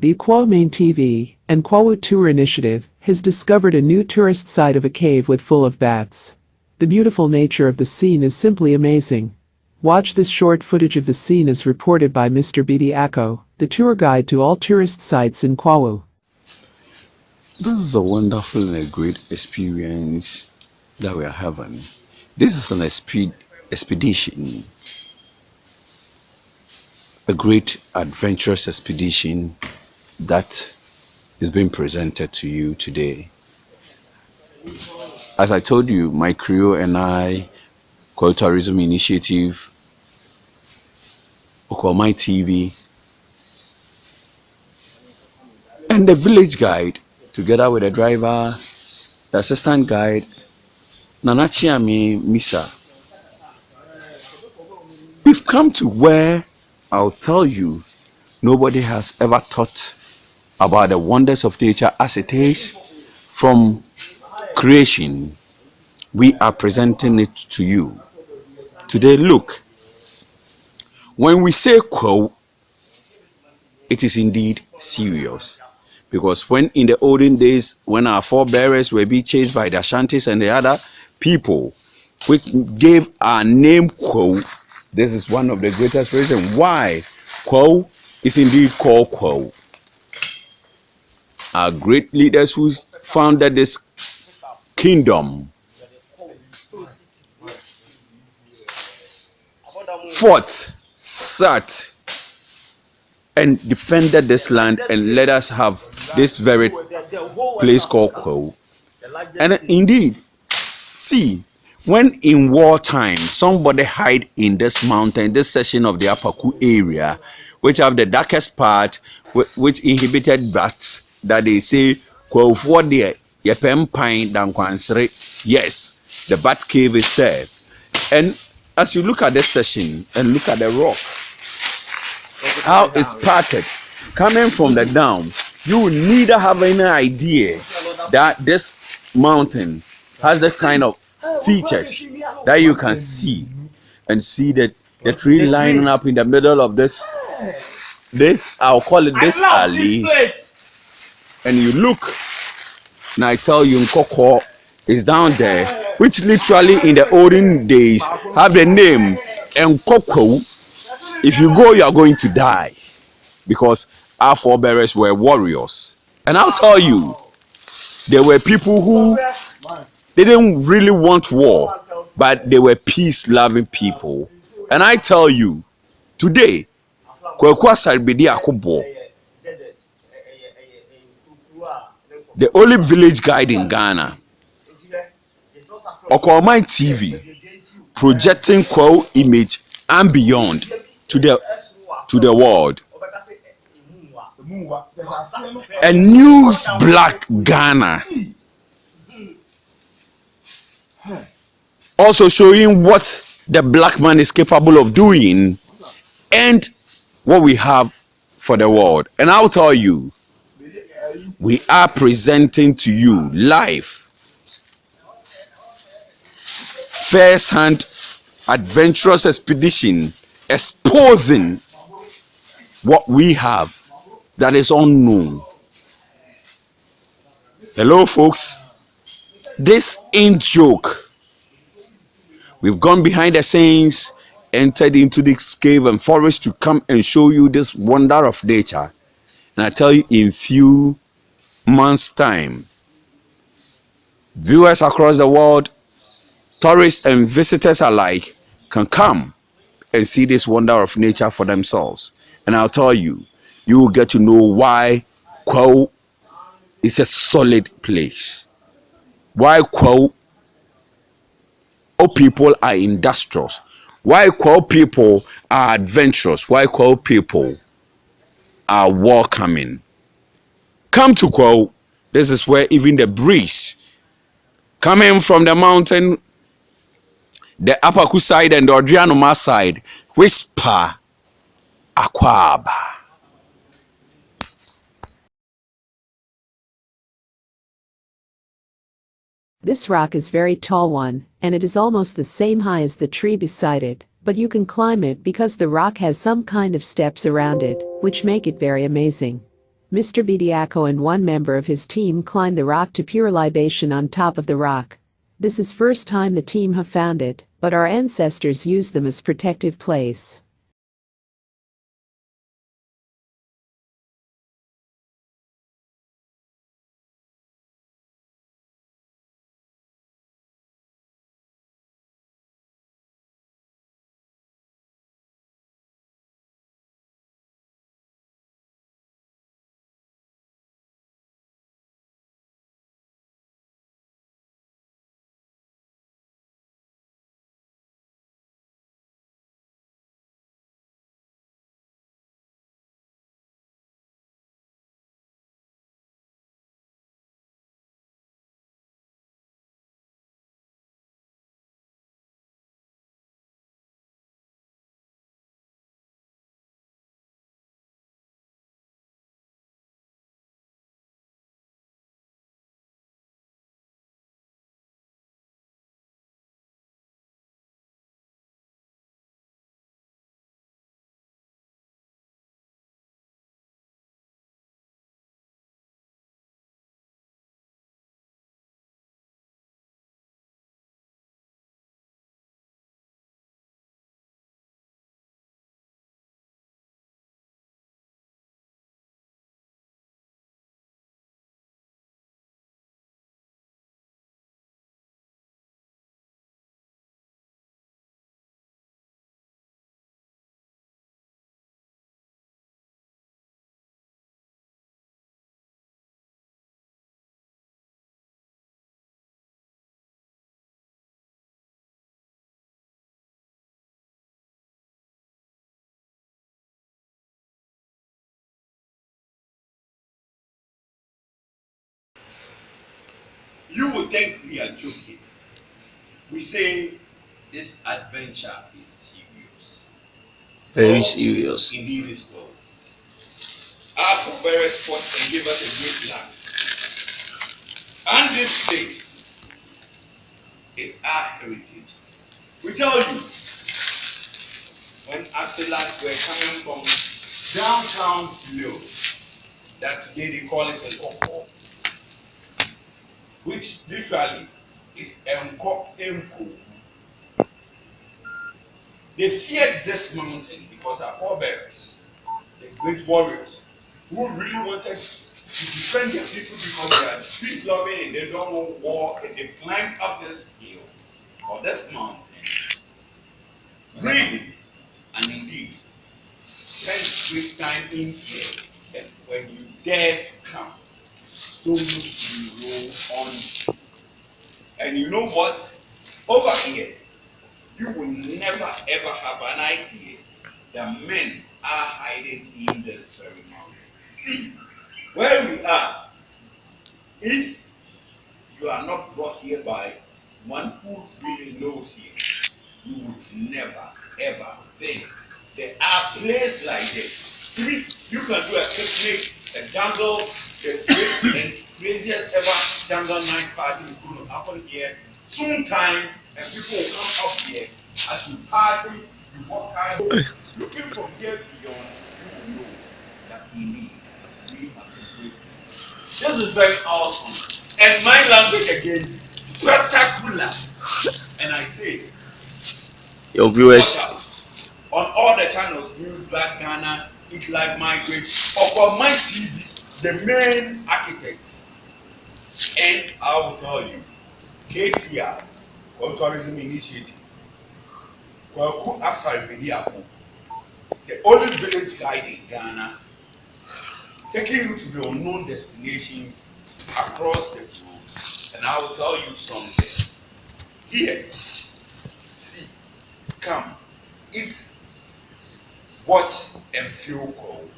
The Kwahu Main TV and Kwahu Tour Initiative has discovered a new tourist site of a cave with full of bats. The beautiful nature of the scene is simply amazing. Watch this short footage of the scene as reported by Mr. Bidi Ako, the tour guide to all tourist sites in Kwahu. This is a wonderful and a great experience that we are having. This is an expedition, a great adventurous expedition that is being presented to you today. As I told you, my crew and I, Kwahu Tourism Initiative, my TV, and the village guide, together with the driver, the assistant guide, Nanachiami Misa. We've come to where I'll tell you nobody has ever taught about the wonders of nature as it is from creation. We are presenting it to you today. Look, when we say Kwahu, it is indeed serious, because when in the olden days, when our forebears were being chased by the Ashantis and the other people, we gave our name Kwahu. This is one of the greatest reasons why Kwahu is indeed called Kwahu. Our great leaders who founded this kingdom fought, sat, and defended this land and let us have this very place called Kwahu. And indeed, see, when in wartime somebody hide in this mountain, this section of the Upper Ku area, which have the darkest part, which inhibited bats, that they say Kwahu for the yepem pine dan kwansre. Yes, the bat cave is there. And as you look at this section and look at the rock, how it's parted coming from the down, you will neither have any idea that this mountain has the kind of features that you can see, and see that the tree lining up in the middle of this I'll call it this alley. And you look, and I tell you, Nkoko is down there, which literally in the olden days have the name Nkoko. If you go, you are going to die, because our forebears were warriors. And I'll tell you, there were people who they didn't really want war, but they were peace-loving people. And I tell you, today, the only village guide in Ghana, my TV, projecting Kwahu image and beyond to the world. And Newblacksghana also showing what the black man is capable of doing and what we have for the world. And I'll tell you, we are presenting to you live, first-hand adventurous expedition exposing what we have that is unknown. Hello folks, this ain't joke. We've gone behind the scenes, entered into this cave and forest to come and show you this wonder of nature. And I tell you, in few months' time, viewers across the world, tourists and visitors alike, can come and see this wonder of nature for themselves. And I'll tell you, you will get to know why Kwahu is a solid place. Why Kwahu people are industrious. Why Kwahu people are adventurous. Why Kwahu people are welcoming. Come to Kwahu. This is where even the breeze coming from the mountain, the Upper Ku side and the Odrianoma side, whisper Akwaba. This rock is very tall one, and it is almost the same high as the tree beside it, but you can climb it because the rock has some kind of steps around it, which make it very amazing. Mr. Bediako and one member of his team climbed the rock to pure libation on top of the rock. This is first time the team have found it, but our ancestors used them as protective place. You would think we are joking. We say this adventure is serious. Very serious. Indeed, is well. Our forebears fought and gave us a great land. And this place is our heritage. We tell you, when Asilas were coming from downtown below, that today they call it an Oko, which literally is Enko Enko. They feared this mountain because our forebears, the great warriors, who really wanted to defend their people because they are peace loving and they don't want war, and they climbed up this hill or this mountain. Really, and indeed, spend great time in here. And when you dare to come, stones will roll on you. And you know what? Over here, you will never ever have an idea that men are hiding in this very mountain. See, where we are, if you are not brought here by one who really knows here, you would never ever think there are places like this. You can do a picnic, a jungle, the great and craziest ever jungle night party is going to happen here soon time, and people will come up here as you party, you walk out. Looking from here beyond, you will know that indeed we have a great place. This is very awesome. And my language again, spectacular. And I say, Your viewers, on all the channels, Newblacksghana, Eat Life Migrate, or for my TV, the main architect. And I will tell you, KTR, World Tourism Initiative, Kwahu People, the only village guide in Ghana, taking you to the unknown destinations across the globe. And I will tell you something. Here, see, come, eat, watch, and feel cold.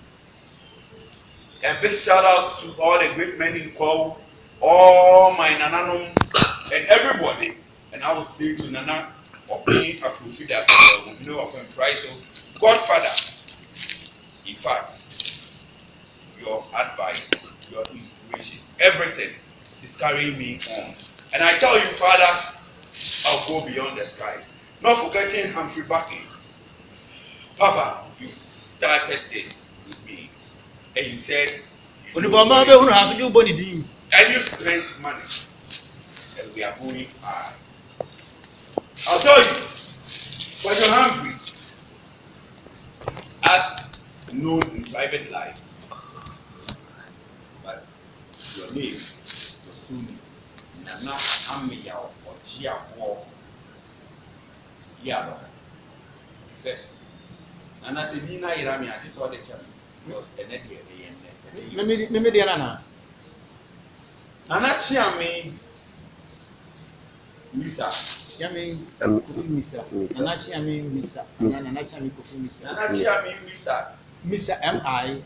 A big shout out to all the great men in Kwahu, all my nananum, and everybody. And I will say to Nana, for being a prophet that know of him Christ, so Godfather, in fact, your advice, your inspiration, everything is carrying me on. And I tell you, Father, I'll go beyond the skies. Not forgetting Humphrey Bucking. Papa, you started this with me. And you said Onibama be hunu haso ju boni din. And you spent money. And we are going high. I'll tell you, when you're hungry, as known in private life, but your name, your full name, Nana Amiya or Gia War, Yaba, first. Nana said, Nina Irami, I just saw the channel. Because the net here, Meme de nana. Nana Chiami, Misa. Yami kofi misa. Anachi yami misa. Anachi yami kofi misa. Nana Chiami, Misa. Misa MI.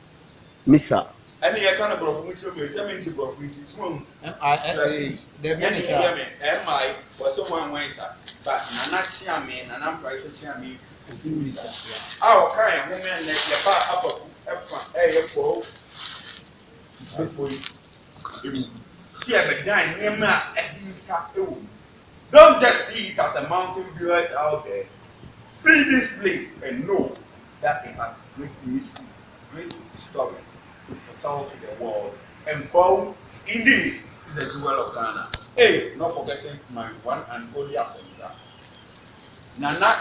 Misa. And you can't brought me to me, something to brought me to small. MISA. The MI was someone ways, but Nana Chiami, and I'm pricing Chiami. Our kind of woman like the bar up a don't just see it as a mountain viewers out there. See this place and know that it has great mystery, great stories to tell to the world. And Kwahu, indeed, is a jewel of Ghana. Hey, not forgetting my one and only Apostle. Nana,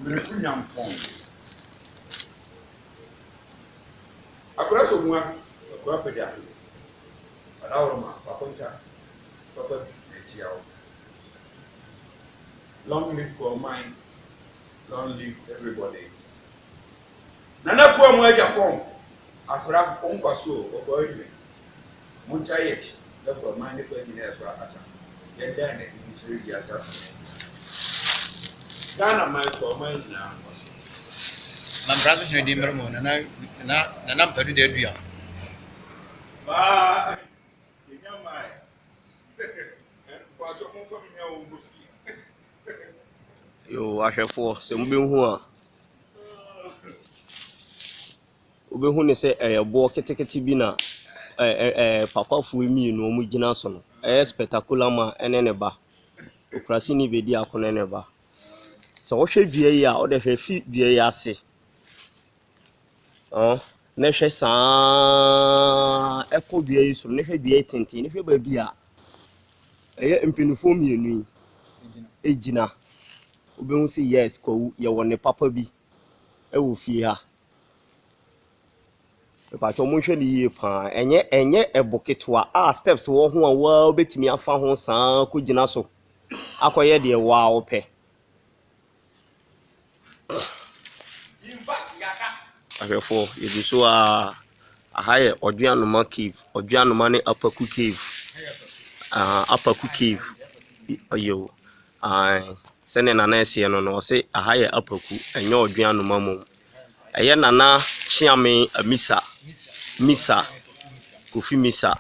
Miracunyam Pong. Across the one, the property. But our Paponta, Papa Nechiao. Long live for mine, long live everybody. Nana Kwa Mwajapong, Akra Onkwaso, or Boyme, Montayet, the for mine, the engineers were at get down in Chile assassinate. Ghana, my for mine now. My brother should be Mermon, and I'm pretty dead. Bah, you know my. And what you're from your Yo, ahwefo se mbehu a obehu ne se eyebo ketekete bi na papafu emi no mu gina so no spectacular ma ene ne ba okrasi ni bedi akone ne ba se wo hwe dua yi a o de hwe fi dua yi ase ne hwe saa eko dua yi so ne hwe dua tintin ne hwe ba bi a mpinifo mienu yi ejina obehu se yes Kwahu ye wone papa bi wo fie ha pa cho monhwe ne yie pa enye eboketwa steps wo ho a wa obetimi afa ho saa ko gina so akoye de wa ope ahwefo yedi so ahaye oduanoma cave oduanoma ne apaku cave apaku cave ayo sene nana ese no no se ahaye apaku enye oduanoma mom eye nana chiame misa kofi misa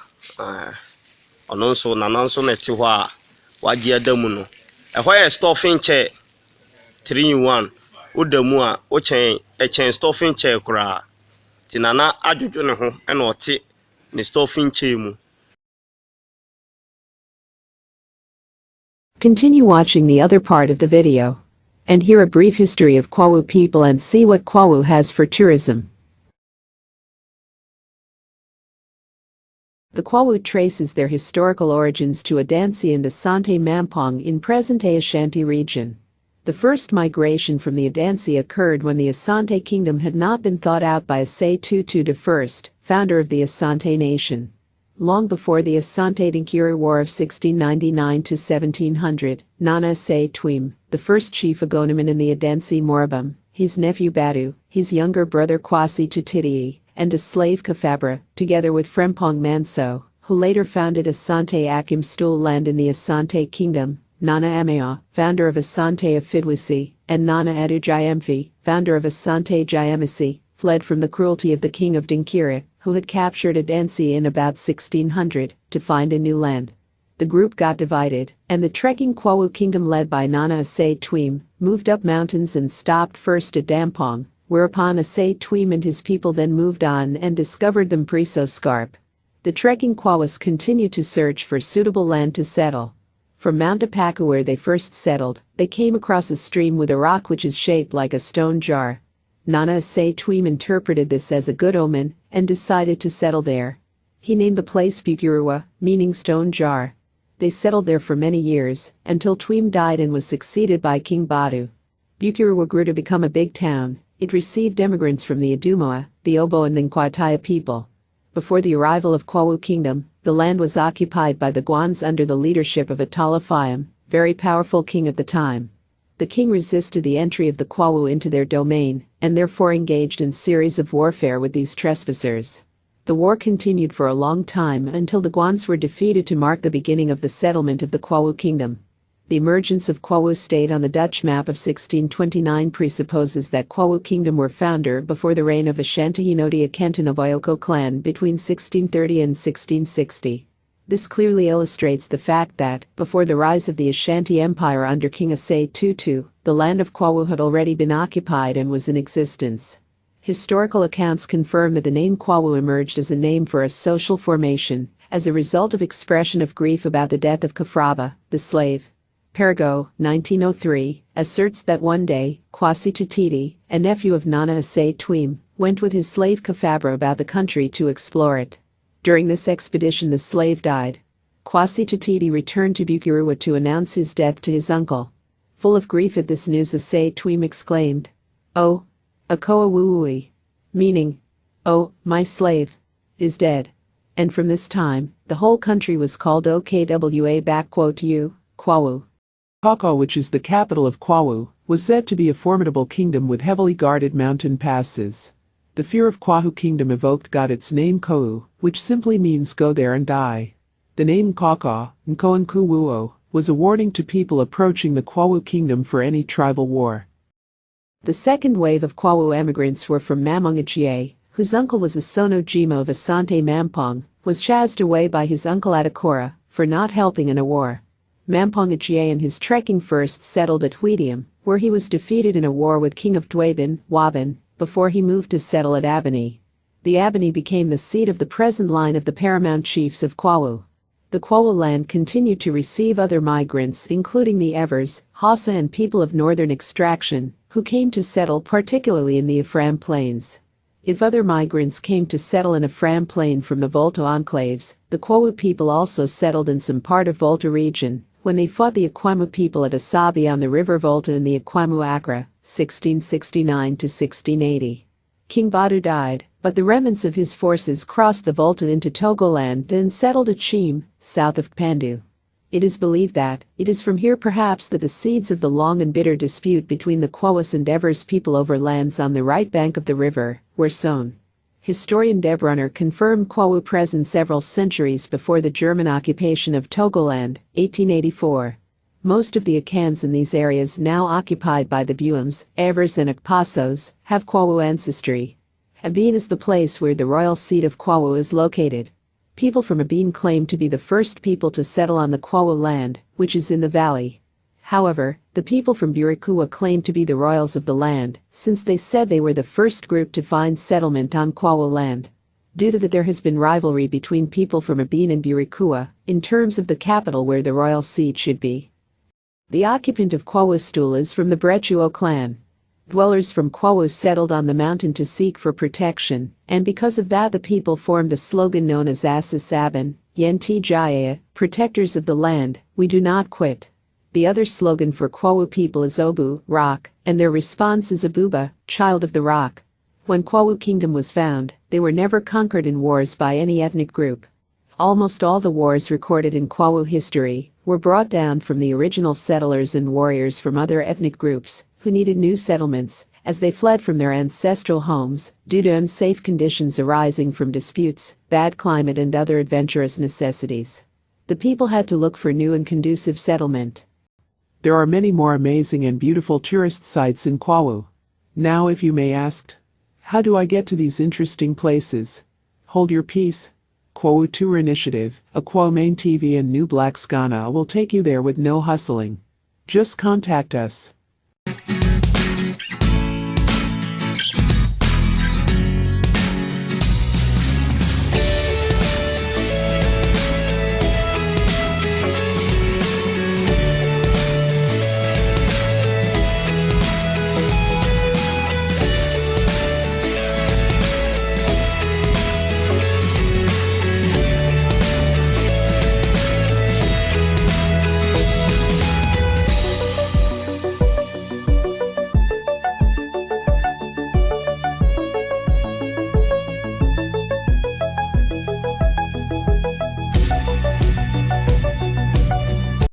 ono nso nana nso na te ho a waje adamu no ehoye stuffing chair 3 in 1 odamu a o chen stuffing chair kura ti nana ajojo ne ho e na ote ne stuffing chair mu. Continue watching the other part of the video and hear a brief history of Kwahu people and see what Kwahu has for tourism. The Kwahu traces their historical origins to Adansi and Asante Mampong in present-day Ashanti region. The first migration from the Adansi occurred when the Asante kingdom had not been thought out by Asai Tutu I, founder of the Asante nation. Long before the Asante-Dankiri War of 1699 to 1700, Nana Asai Twim, the first chief Agonaman in the Adansi Morabam, his nephew Badu, his younger brother Kwasi Tutiti, and a slave Kafabra, together with Frempong Manso, who later founded Asante Akim Stool land in the Asante kingdom, Nana Amaya, founder of Asante of Fidwisi, and Nana Adu Jayemfi, founder of Asante Jayemisi, fled from the cruelty of the king of Dankira, who had captured Adansi in about 1600, to find a new land. The group got divided, and the trekking Kwahu kingdom led by Nana Asai Twim moved up mountains and stopped first at Dampong, whereupon Asai Twim and his people then moved on and discovered the Mpriso Scarp. The trekking Kwahus continued to search for suitable land to settle. From Mount Apaku, where they first settled, they came across a stream with a rock which is shaped like a stone jar. Nana Asai Twim interpreted this as a good omen and decided to settle there. He named the place Bukirua, meaning stone jar. They settled there for many years, until Twim died and was succeeded by King Badu. Bukirua grew to become a big town. It received immigrants from the Adumoa, the Obo and the Nkwatai people. Before the arrival of Kwahu Kingdom, the land was occupied by the Gwans under the leadership of Atala Fayam, very powerful king at the time. The king resisted the entry of the Kwahu into their domain, and therefore engaged in series of warfare with these trespassers. The war continued for a long time until the Gwans were defeated to mark the beginning of the settlement of the Kwahu Kingdom. The emergence of Kwahu State on the Dutch map of 1629 presupposes that Kwahu Kingdom were founder before the reign of Ashanti Hinodi Akenton of Oyoko clan between 1630 and 1660. This clearly illustrates the fact that, before the rise of the Ashanti Empire under King Asai Tutu, the land of Kwahu had already been occupied and was in existence. Historical accounts confirm that the name Kwahu emerged as a name for a social formation, as a result of expression of grief about the death of Kafraba, the slave. Perigo, 1903, asserts that one day, Kwasi Tutiti, a nephew of Nana Asai Twim, went with his slave Kafabra about the country to explore it. During this expedition the slave died. Kwasi Tutiti returned to Bukirua to announce his death to his uncle. Full of grief at this news Asai Twim exclaimed, "Oh, Akoa Wuui," meaning, "Oh, my slave, is dead." And from this time, the whole country was called OKWA Kwahu. Kaka, which is the capital of Kwahu, was said to be a formidable kingdom with heavily guarded mountain passes. The fear of Kwahu Kingdom evoked got its name Kou, which simply means go there and die. The name Kaka, Nkoankuwuo, was a warning to people approaching the Kwahu Kingdom for any tribal war. The second wave of Kwahu emigrants were from Mamongachie, whose uncle was Asono Jimo of Asante Mampong, was chased away by his uncle Adakora for not helping in a war. Mampongachie and his trekking first settled at Huidium, where he was defeated in a war with King of Dwabin, Wabin, before he moved to settle at Abani. The Abani became the seat of the present line of the paramount chiefs of Kwahu. The Kwahu land continued to receive other migrants including the Evers, Hausa and people of northern extraction, who came to settle particularly in the Ephraim Plains. If other migrants came to settle in Ephraim Plain from the Volta enclaves, the Kwahu people also settled in some part of Volta region, when they fought the Akwamu people at Asabi on the River Volta in the Akwamu Accra, 1669 to 1680. King Badu died, but the remnants of his forces crossed the Volta into Togoland then settled at Chim, south of Pandu. It is believed that it is from here perhaps that the seeds of the long and bitter dispute between the Kwahus and Evers people over lands on the right bank of the river were sown. Historian Deb Runner confirmed Kwahu present several centuries before the German occupation of Togoland, 1884. Most of the Akans in these areas now occupied by the Buams, Evers and Akpasos, have Kwahu ancestry. Abin is the place where the royal seat of Kwahu is located. People from Abin claim to be the first people to settle on the Kwahu land, which is in the valley. However, the people from Burikua claim to be the royals of the land, since they said they were the first group to find settlement on Kwahu land. Due to that there has been rivalry between people from Abin and Burikua, in terms of the capital where the royal seat should be. The occupant of Kwahu stool is from the Brechuo clan. Dwellers from Kwahu settled on the mountain to seek for protection, and because of that the people formed a slogan known as Asis Aban, Yenti Jaya, protectors of the land, we do not quit. The other slogan for Kwahu people is Obu, rock, and their response is Abuba, child of the rock. When Kwahu Kingdom was found, they were never conquered in wars by any ethnic group. Almost all the wars recorded in Kwahu history were brought down from the original settlers and warriors from other ethnic groups who needed new settlements as they fled from their ancestral homes due to unsafe conditions arising from disputes, bad climate and other adventurous necessities. The people had to look for new and conducive settlement. There are many more amazing and beautiful tourist sites in Kwahu. Now if you may ask, how do I get to these interesting places? Hold your peace. Kwahu Tour Initiative, Akwa Main TV and Newblacksghana will take you there with no hustling. Just contact us.